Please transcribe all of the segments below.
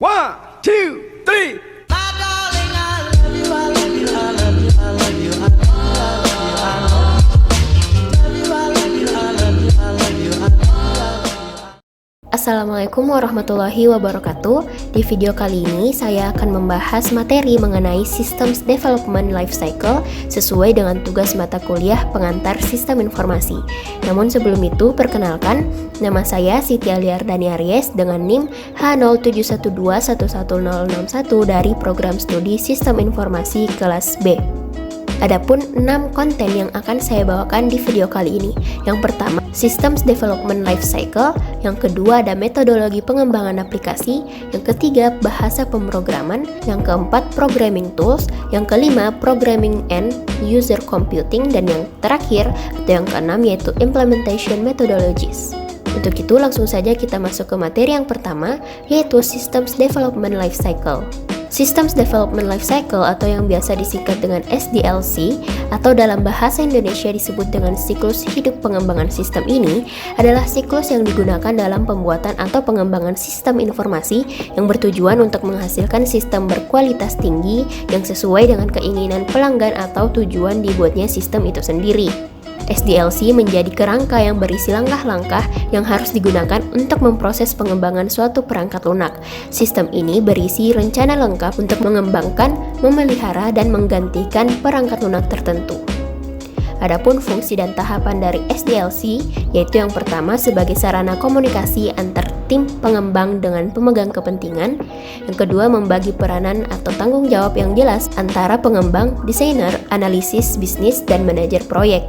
One, two, three. Assalamualaikum warahmatullahi wabarakatuh. Di video kali ini saya akan membahas materi mengenai Systems Development Lifecycle sesuai dengan tugas mata kuliah pengantar Sistem Informasi. Namun sebelum itu, perkenalkan, nama saya Siti Aliardani Aries dengan NIM H0712111061 dari Program Studi Sistem Informasi kelas B. Adapun 6 konten yang akan saya bawakan di video kali ini. Yang pertama, Systems Development Lifecycle. Yang kedua, ada metodologi pengembangan aplikasi. Yang ketiga, bahasa pemrograman. Yang keempat, programming tools. Yang kelima, programming and user computing. Dan yang terakhir, atau yang keenam, yaitu implementation methodologies. Untuk itu, langsung saja kita masuk ke materi yang pertama, yaitu Systems Development Lifecycle. Systems Development Lifecycle atau yang biasa disingkat dengan SDLC atau dalam bahasa Indonesia disebut dengan siklus hidup pengembangan sistem ini adalah siklus yang digunakan dalam pembuatan atau pengembangan sistem informasi yang bertujuan untuk menghasilkan sistem berkualitas tinggi yang sesuai dengan keinginan pelanggan atau tujuan dibuatnya sistem itu sendiri. SDLC menjadi kerangka yang berisi langkah-langkah yang harus digunakan untuk memproses pengembangan suatu perangkat lunak. Sistem ini berisi rencana lengkap untuk mengembangkan, memelihara, dan menggantikan perangkat lunak tertentu. Adapun fungsi dan tahapan dari SDLC, yaitu yang pertama sebagai sarana komunikasi antar tim pengembang dengan pemegang kepentingan, yang kedua membagi peranan atau tanggung jawab yang jelas antara pengembang, desainer, analisis bisnis, dan manajer proyek.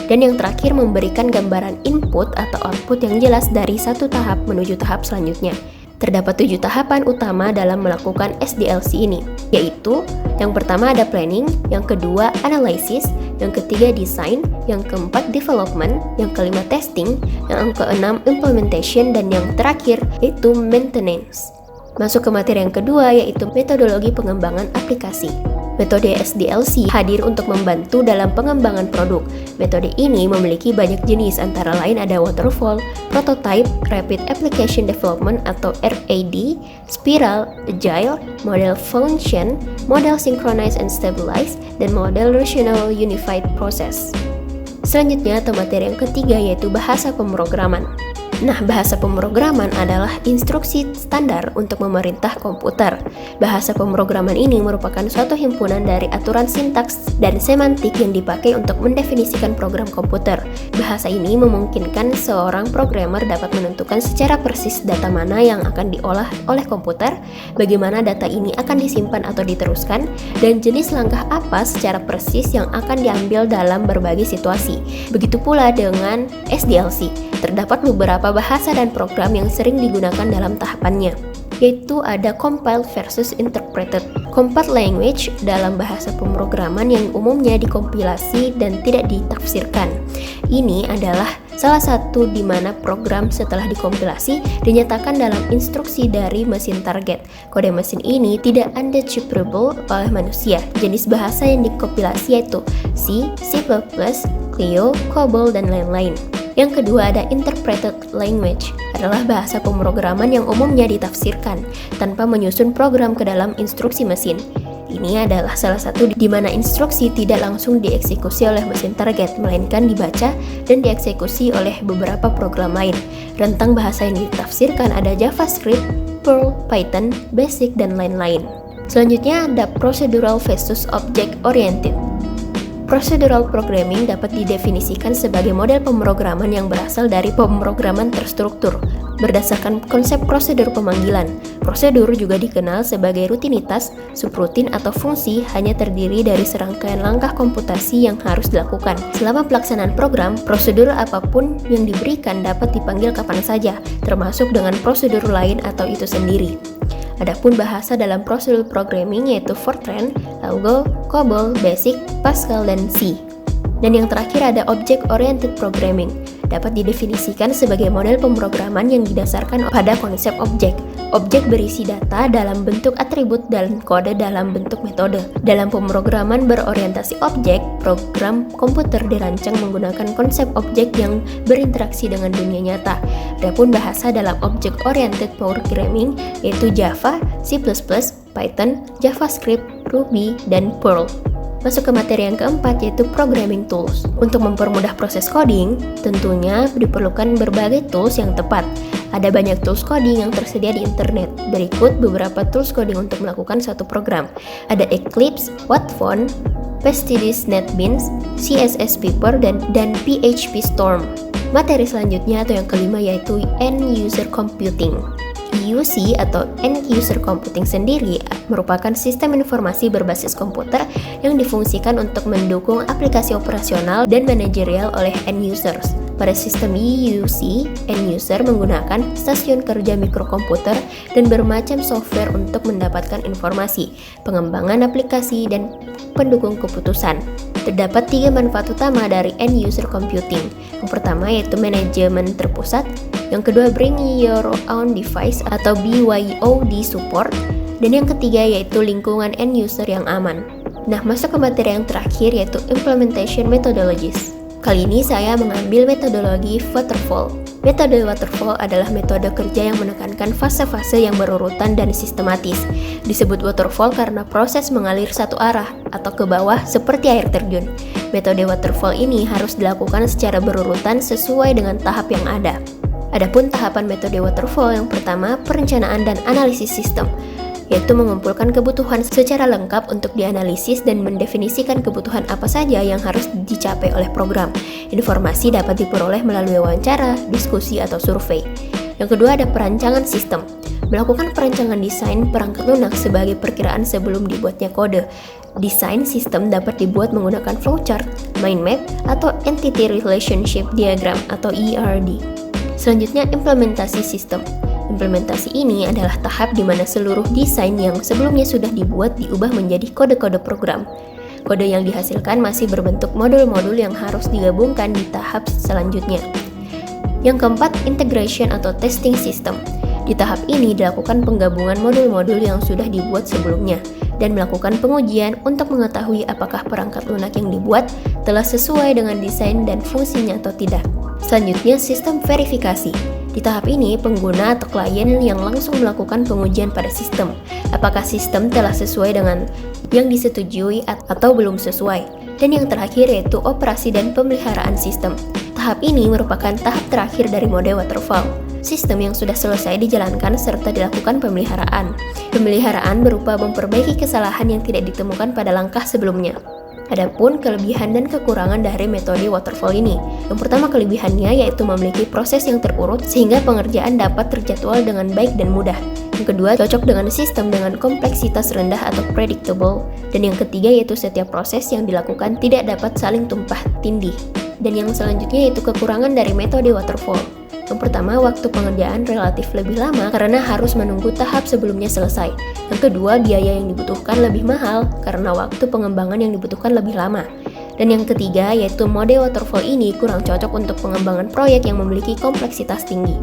Dan yang terakhir memberikan gambaran input atau output yang jelas dari satu tahap menuju tahap selanjutnya. Terdapat 7 tahapan utama dalam melakukan SDLC ini, yaitu yang pertama ada planning, yang kedua analysis, yang ketiga design, yang keempat development, yang kelima testing, yang keenam implementation, dan yang terakhir yaitu maintenance. Masuk ke materi yang kedua, yaitu metodologi pengembangan aplikasi. Metode SDLC hadir untuk membantu dalam pengembangan produk. Metode ini memiliki banyak jenis, antara lain ada waterfall, prototype, rapid application development atau RAD, spiral, agile, model function, model synchronize and stabilize, dan model rational unified process. Selanjutnya atau materi yang ketiga yaitu bahasa pemrograman. Nah, bahasa pemrograman adalah instruksi standar untuk memerintah komputer. Bahasa pemrograman ini merupakan suatu himpunan dari aturan sintaks dan semantik yang dipakai untuk mendefinisikan program komputer. Bahasa ini memungkinkan seorang programmer dapat menentukan secara persis data mana yang akan diolah oleh komputer, bagaimana data ini akan disimpan atau diteruskan, dan jenis langkah apa secara persis yang akan diambil dalam berbagai situasi. Begitu pula dengan SDLC. Terdapat beberapa bahasa dan program yang sering digunakan dalam tahapannya, yaitu ada compiled versus interpreted. Compiled language dalam bahasa pemrograman yang umumnya dikompilasi dan tidak ditafsirkan. Ini adalah salah satu di mana program setelah dikompilasi dinyatakan dalam instruksi dari mesin target. Kode mesin ini tidak undecipherable oleh manusia. Jenis bahasa yang dikompilasi yaitu C, C++, Clio, COBOL, dan lain-lain. Yang kedua ada interpreted language, adalah bahasa pemrograman yang umumnya ditafsirkan tanpa menyusun program ke dalam instruksi mesin. Ini adalah salah satu di mana instruksi tidak langsung dieksekusi oleh mesin target, melainkan dibaca dan dieksekusi oleh beberapa program lain. Rentang bahasa yang ditafsirkan ada JavaScript, Perl, Python, Basic, dan lain-lain. Selanjutnya ada procedural versus object oriented. Procedural programming dapat didefinisikan sebagai model pemrograman yang berasal dari pemrograman terstruktur berdasarkan konsep prosedur pemanggilan. Prosedur juga dikenal sebagai rutinitas, subrutin, atau fungsi hanya terdiri dari serangkaian langkah komputasi yang harus dilakukan. Selama pelaksanaan program, prosedur apapun yang diberikan dapat dipanggil kapan saja, termasuk dengan prosedur lain atau itu sendiri. Adapun bahasa dalam prosedur programming yaitu Fortran, Algo, COBOL, Basic, Pascal, dan C. Dan yang terakhir ada Object-Oriented Programming. Dapat didefinisikan sebagai model pemrograman yang didasarkan pada konsep objek. Objek berisi data dalam bentuk atribut dan kode dalam bentuk metode. Dalam pemrograman berorientasi objek, program komputer dirancang menggunakan konsep objek yang berinteraksi dengan dunia nyata. Adapun bahasa dalam object-oriented programming yaitu Java, C++, Python, JavaScript, Ruby, dan Perl. Masuk ke materi yang keempat yaitu programming tools. Untuk mempermudah proses coding, tentunya diperlukan berbagai tools yang tepat. Ada banyak tools coding yang tersedia di internet. Berikut beberapa tools coding untuk melakukan suatu program. Ada Eclipse, Wattphone, Pastidis NetBeans, CSS Paper, dan PHP Storm. Materi selanjutnya atau yang kelima yaitu End User Computing. EUC atau End User Computing sendiri merupakan sistem informasi berbasis komputer yang difungsikan untuk mendukung aplikasi operasional dan manajerial oleh end users. Pada sistem EUC, end user menggunakan stasiun kerja mikrokomputer dan bermacam software untuk mendapatkan informasi, pengembangan aplikasi, dan pendukung keputusan. Terdapat 3 manfaat utama dari end user computing. Yang pertama yaitu manajemen terpusat, yang kedua bring your own device atau BYOD support, dan yang ketiga yaitu lingkungan end user yang aman. Nah, masuk ke materi yang terakhir yaitu implementation methodologies. Kali ini saya mengambil metodologi waterfall. Metode waterfall adalah metode kerja yang menekankan fase-fase yang berurutan dan sistematis. Disebut waterfall karena proses mengalir satu arah atau ke bawah seperti air terjun. Metode waterfall ini harus dilakukan secara berurutan sesuai dengan tahap yang ada. Adapun tahapan metode waterfall yang pertama, perencanaan dan analisis sistem, yaitu mengumpulkan kebutuhan secara lengkap untuk dianalisis dan mendefinisikan kebutuhan apa saja yang harus dicapai oleh program. Informasi dapat diperoleh melalui wawancara, diskusi, atau survei. Yang kedua ada perancangan sistem. Melakukan perancangan desain perangkat lunak sebagai perkiraan sebelum dibuatnya kode. Desain sistem dapat dibuat menggunakan flowchart, mind map, atau entity relationship diagram atau ERD. Selanjutnya, implementasi sistem. Implementasi ini adalah tahap di mana seluruh desain yang sebelumnya sudah dibuat diubah menjadi kode-kode program. Kode yang dihasilkan masih berbentuk modul-modul yang harus digabungkan di tahap selanjutnya. Yang keempat, integration atau testing system. Di tahap ini dilakukan penggabungan modul-modul yang sudah dibuat sebelumnya dan melakukan pengujian untuk mengetahui apakah perangkat lunak yang dibuat telah sesuai dengan desain dan fungsinya atau tidak. Selanjutnya, sistem verifikasi. Di tahap ini, pengguna atau klien yang langsung melakukan pengujian pada sistem. Apakah sistem telah sesuai dengan yang disetujui atau belum sesuai. Dan yang terakhir yaitu operasi dan pemeliharaan sistem. Tahap ini merupakan tahap terakhir dari mode waterfall. Sistem yang sudah selesai dijalankan serta dilakukan pemeliharaan. Pemeliharaan berupa memperbaiki kesalahan yang tidak ditemukan pada langkah sebelumnya. Adapun kelebihan dan kekurangan dari metode waterfall ini. Yang pertama kelebihannya yaitu memiliki proses yang terurut sehingga pengerjaan dapat terjadwal dengan baik dan mudah. Yang kedua, cocok dengan sistem dengan kompleksitas rendah atau predictable. Dan yang ketiga yaitu setiap proses yang dilakukan tidak dapat saling tumpah tindih. Dan yang selanjutnya yaitu kekurangan dari metode waterfall. Yang pertama, waktu pengerjaan relatif lebih lama karena harus menunggu tahap sebelumnya selesai. Yang kedua, biaya yang dibutuhkan lebih mahal karena waktu pengembangan yang dibutuhkan lebih lama. Dan yang ketiga, yaitu mode waterfall ini kurang cocok untuk pengembangan proyek yang memiliki kompleksitas tinggi.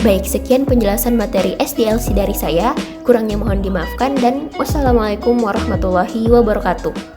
Baik, sekian penjelasan materi SDLC dari saya. Kurangnya mohon dimaafkan dan wassalamualaikum warahmatullahi wabarakatuh.